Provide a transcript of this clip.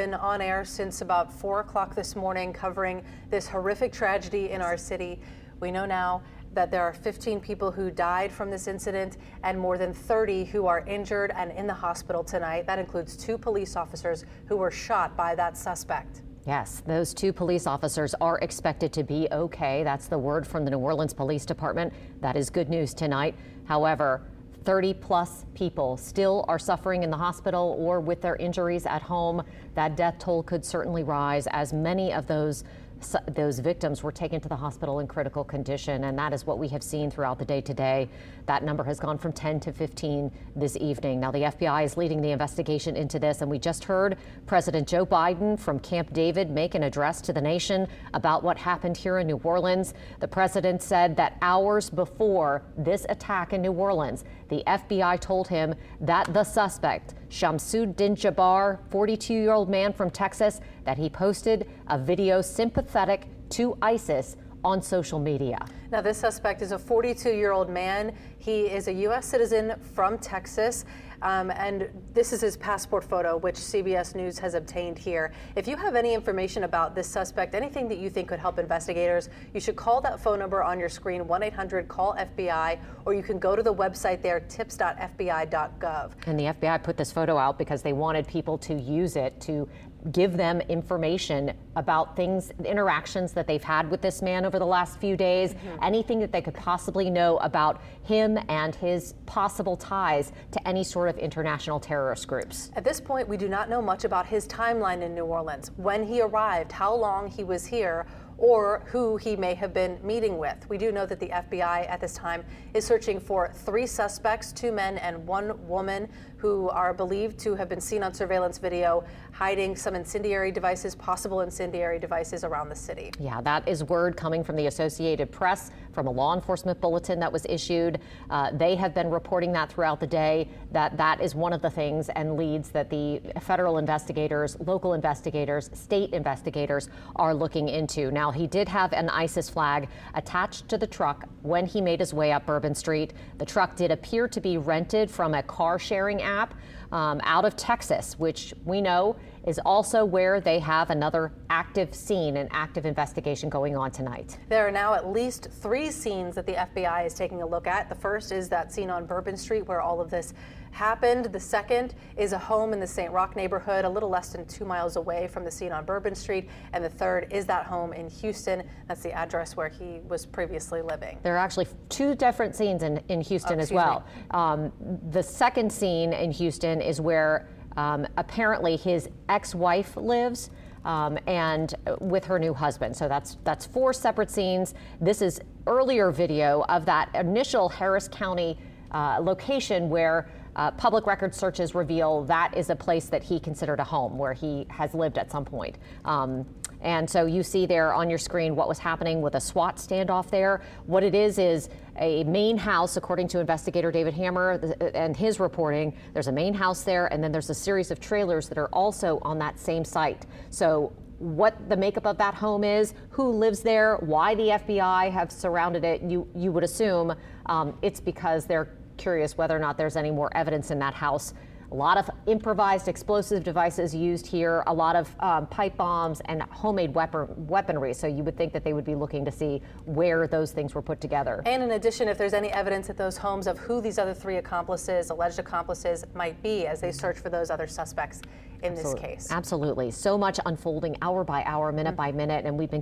Been on air since about 4 o'clock this morning covering this horrific tragedy in our city. We know now that there are 15 people who died from this incident and more than 30 who are injured and in the hospital tonight. That includes 2 police officers who were shot by that suspect. Yes, those 2 police officers are expected to be okay. That's the word from the New Orleans Police Department. That is good news tonight. However, 30-plus people still are suffering in the hospital or with their injuries at home. That death toll could certainly rise as many of those victims were taken to the hospital in critical condition, and that is what we have seen throughout the day today. That number has gone from 10 to 15 this evening. Now, the FBI is leading the investigation into this, and we just heard President Joe Biden from Camp David make an address to the nation about what happened here in New Orleans. The president said that hours before this attack in New Orleans, the FBI told him that the suspect, Shamsud-Din Jabbar, 42-year-old man from Texas, that he posted a video sympathetic to ISIS on social media. Now, this suspect is a 42-year-old man. He is a U.S. citizen from Texas, and this is his passport photo, which CBS News has obtained here. If you have any information about this suspect, anything that you think could help investigators, you should call that phone number on your screen, 1-800-CALL-FBI, or you can go to the website there, tips.fbi.gov. And the FBI put this photo out because they wanted people to use it to give them information about things, interactions that they've had with this man over the last few days, anything that they could possibly know about him and his possible ties to any sort of international terrorist groups. At this point, we do not know much about his timeline in New Orleans, when he arrived, how long he was here, or who he may have been meeting with. We do know that the FBI at this time is searching for 3 suspects, 2 men and 1 woman, who are believed to have been seen on surveillance video hiding some incendiary devices, possible incendiary devices around the city. Yeah, that is word coming from the Associated Press, from a law enforcement bulletin that was issued. They have been reporting that throughout the day, that is one of the things and leads that the federal investigators, local investigators, state investigators are looking into. Now, he did have an ISIS flag attached to the truck when he made his way up Bourbon Street. The truck did appear to be rented from a car sharing app out of Texas, which we know is also where they have another active scene, an active investigation going on tonight. There are now at least 3 scenes that the FBI is taking a look at. The first is that scene on Bourbon Street where all of this happened. The second is a home in the St. Roch neighborhood, a little less than 2 miles away from the scene on Bourbon Street. And the third is that home in Houston. That's the address where he was previously living. There are actually 2 different scenes in Houston as well. The second scene in Houston is where apparently his ex-wife lives, and with her new husband. So that's 4 separate scenes. This is earlier video of that initial Harris County location where public record searches reveal that is a place that he considered a home, where he has lived at some point. And so you see there on your screen what was happening with a SWAT standoff there. What it is a main house, according to investigator David Hammer and his reporting. There's a main house there, and then there's a series of trailers that are also on that same site. So what the makeup of that home is, who lives there, why the FBI have surrounded it, you would assume it's because they're curious whether or not there's any more evidence in that house. A lot of improvised explosive devices used here, a lot of pipe bombs and homemade weaponry. So you would think that they would be looking to see where those things were put together. And in addition, if there's any evidence at those homes of who these other 3 accomplices, alleged accomplices, might be as they search for those other suspects in this case. Absolutely. So much unfolding hour by hour, minute by minute, and we've been